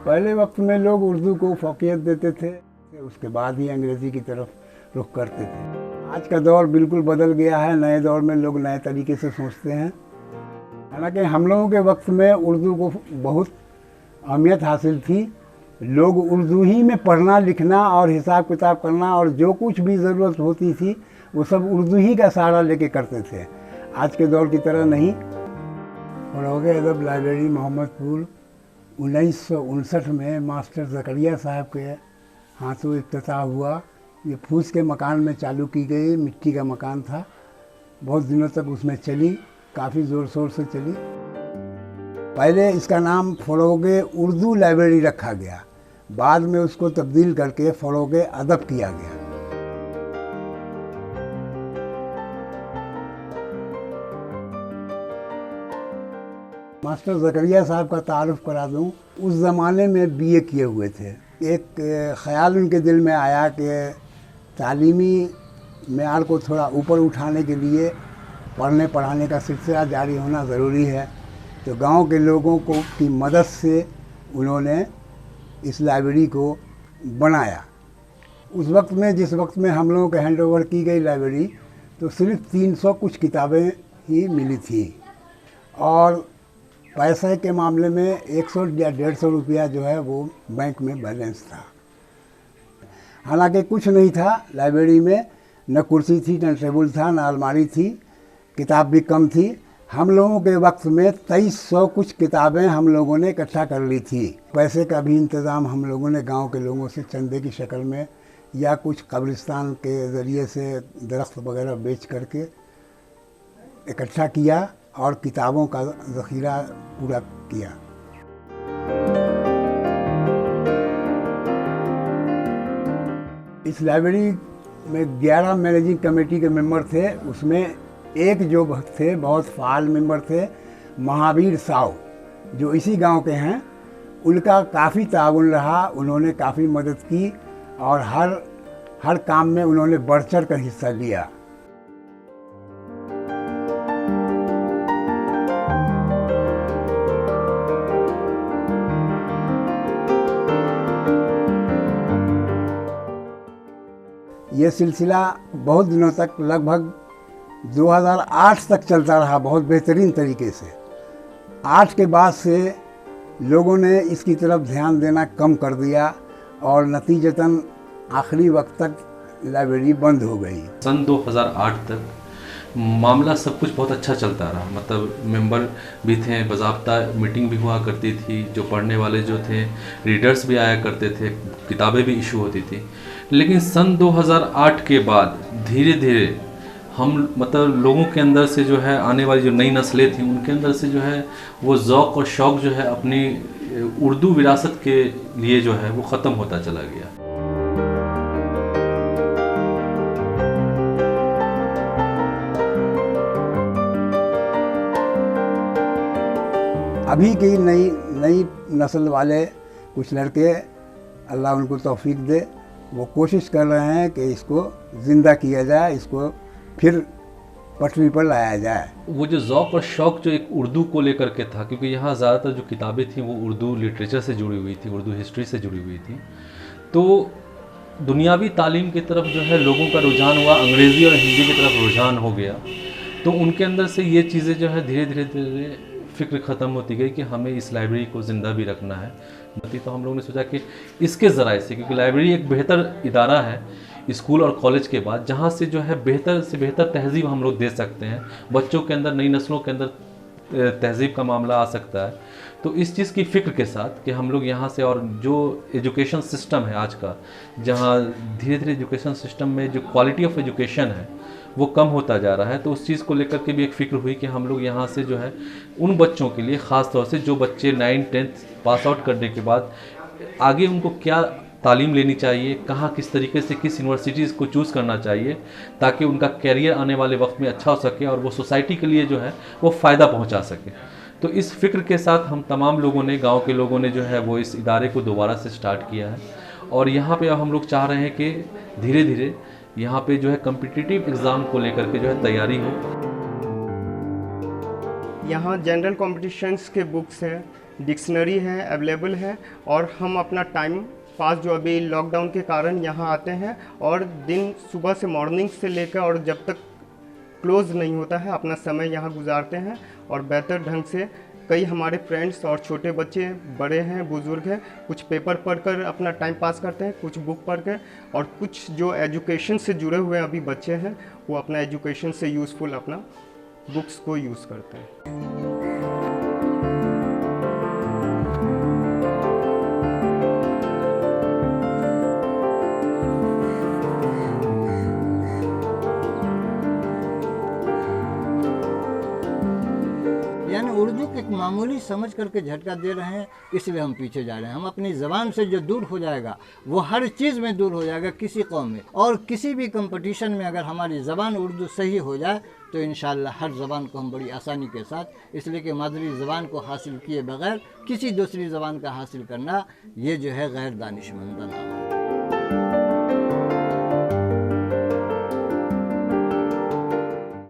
पहले वक्त में लोग उर्दू को फौकियत देते थे, उसके बाद ही अंग्रेज़ी की तरफ रुख करते थे। आज का दौर बिल्कुल बदल गया है, नए दौर में लोग नए तरीके से सोचते हैं। हालांकि हम लोगों के वक्त में उर्दू को बहुत अहमियत हासिल थी। लोग उर्दू ही में पढ़ना लिखना और हिसाब किताब करना और जो कुछ भी ज़रूरत होती थी वो सब उर्दू ही का सहारा लेके करते थे, आज के दौर की तरह नहीं। फरोग़ अदब लाइब्रेरी मोहम्मदपुर 1959 में मास्टर ज़करिया साहब के हाथों इफ्तिताह हुआ। ये फूस के मकान में चालू की गई, मिट्टी का मकान था। बहुत दिनों तक उसमें चली, काफ़ी ज़ोर शोर से चली। पहले इसका नाम फरोग़ उर्दू लाइब्रेरी रखा गया, बाद में उसको तब्दील करके फरोग़ अदब किया गया। मास्टर ज़करिया साहब का तारुफ करा दूं, उस ज़माने में बीए किए हुए थे। एक ख़याल उनके दिल में आया कि तालीमी मेयार को थोड़ा ऊपर उठाने के लिए पढ़ने पढ़ाने का सिलसिला जारी होना ज़रूरी है। तो गांव के लोगों को की मदद से उन्होंने इस लाइब्रेरी को बनाया। उस वक्त में, जिस वक्त में हम लोगों को हैंड ओवर की गई लाइब्रेरी, तो सिर्फ 300 कुछ किताबें ही मिली थी और पैसे के मामले में 100 या 150 रुपया जो है वो बैंक में बैलेंस था। हालांकि कुछ नहीं था लाइब्रेरी में, न कुर्सी थी, न टेबल था, न अलमारी थी, किताब भी कम थी। हम लोगों के वक्त में 2300 कुछ किताबें हम लोगों ने इकट्ठा कर ली थी। पैसे का भी इंतज़ाम हम लोगों ने गांव के लोगों से चंदे की शक्ल में या कुछ कब्रिस्तान के ज़रिए से दरख्त वगैरह बेच करके इकट्ठा किया और किताबों का ज़ख़ीरा पूरा किया। इस लाइब्रेरी में 11 मैनेजिंग कमेटी के मेंबर थे। उसमें एक जो थे बहुत फ़ाल मेंबर थे, महावीर साव, जो इसी गांव के हैं। उनका काफ़ी ताउन रहा, उन्होंने काफ़ी मदद की और हर काम में उन्होंने बढ़ चढ़ कर हिस्सा लिया। ये सिलसिला बहुत दिनों तक, लगभग 2008 तक चलता रहा, बहुत बेहतरीन तरीके से। 8 के बाद से लोगों ने इसकी तरफ ध्यान देना कम कर दिया और नतीजतन आखिरी वक्त तक लाइब्रेरी बंद हो गई। सन 2008 तक मामला सब कुछ बहुत अच्छा चलता रहा। मतलब मेंबर भी थे, बाज़ाब्ता मीटिंग भी हुआ करती थी, जो पढ़ने वाले जो थे रीडर्स भी आया करते थे, किताबें भी इशू होती थी। लेकिन सन 2008 के बाद धीरे धीरे हम मतलब लोगों के अंदर से जो है, आने वाली जो नई नस्लें थी उनके अंदर से जो है वो ज़ौक़ और शौक़ जो है अपनी उर्दू विरासत के लिए जो है वो ख़त्म होता चला गया। अभी की नई नस्ल वाले कुछ लड़के, अल्लाह उनको तौफीक दे, वो कोशिश कर रहे हैं कि इसको ज़िंदा किया जाए, इसको फिर पटरी पर लाया जाए। वो जो ज़ौक़ और शौक़ जो एक उर्दू को लेकर के था, क्योंकि यहाँ ज़्यादातर जो किताबें थीं वो उर्दू लिटरेचर से जुड़ी हुई थी, उर्दू हिस्ट्री से जुड़ी हुई थी। तो दुनियावी तालीम की तरफ जो है लोगों का रुझान हुआ, अंग्रेज़ी और हिंदी की तरफ रुझान हो गया। तो उनके अंदर से ये चीज़ें जो है धीरे धीरे फ़िक्र ख़त्म होती गई कि हमें इस लाइब्रेरी को ज़िंदा भी रखना है। तो हम लोगों ने सोचा कि इसके ज़राए से, क्योंकि लाइब्रेरी एक बेहतर इदारा है स्कूल और कॉलेज के बाद, जहाँ से जो है बेहतर से बेहतर तहज़ीब हम लोग दे सकते हैं, बच्चों के अंदर, नई नस्लों के अंदर तहज़ीब का मामला आ सकता है। तो इस चीज़ की फ़िक्र के साथ कि हम लोग यहाँ से, और जो एजुकेशन सिस्टम है आज का, जहाँ धीरे धीरे एजुकेशन सिस्टम में जो क्वालिटी ऑफ एजुकेशन है वो कम होता जा रहा है, तो उस चीज़ को लेकर के भी एक फ़िक्र हुई कि हम लोग यहाँ से जो है उन बच्चों के लिए, ख़ास तौर से जो बच्चे 9-10 पास आउट करने के बाद आगे उनको क्या तालीम लेनी चाहिए, कहाँ किस तरीके से किस यूनिवर्सिटीज़ को चूज़ करना चाहिए, ताकि उनका कैरियर आने वाले वक्त में अच्छा हो सके और वो सोसाइटी के लिए जो है वो फ़ायदा पहुँचा सके। तो इस फ़िक्र के साथ हम तमाम लोगों ने, गाँव के लोगों ने जो है वो इस इदारे को दोबारा से स्टार्ट किया है। और यहाँ पे अब हम लोग चाह रहे हैं कि धीरे धीरे यहाँ पे जो है कम्पिटिटिव एग्ज़ाम को लेकर के जो है तैयारी हो। यहाँ जनरल कॉम्पिटिशन्स के बुक्स हैं, डिक्शनरी है अवेलेबल है, और हम अपना टाइम पास जो अभी लॉकडाउन के कारण यहाँ आते हैं और दिन सुबह से मॉर्निंग से लेकर और जब तक क्लोज़ नहीं होता है अपना समय यहाँ गुजारते हैं और बेहतर ढंग से कई हमारे फ्रेंड्स और छोटे बच्चे बड़े हैं बुज़ुर्ग हैं कुछ पेपर पढ़कर अपना टाइम पास करते हैं, कुछ बुक पढ़कर, और कुछ जो एजुकेशन से जुड़े हुए अभी बच्चे हैं वो अपना एजुकेशन से यूज़फुल अपना बुक्स को यूज़ करते हैं। यानी उर्दू को एक मामूली समझ करके झटका दे रहे हैं, इसलिए हम पीछे जा रहे हैं। हम अपनी ज़बान से जो दूर हो जाएगा वो हर चीज़ में दूर हो जाएगा, किसी कौम में और किसी भी कंपटीशन में अगर हमारी ज़बान उर्दू सही हो जाए तो इंशाअल्लाह हर ज़बान को हम बड़ी आसानी के साथ, इसलिए कि मादरी ज़बान को हासिल किए बगैर किसी दूसरी ज़बान का हासिल करना ये जो है गैर दानिशमंदाना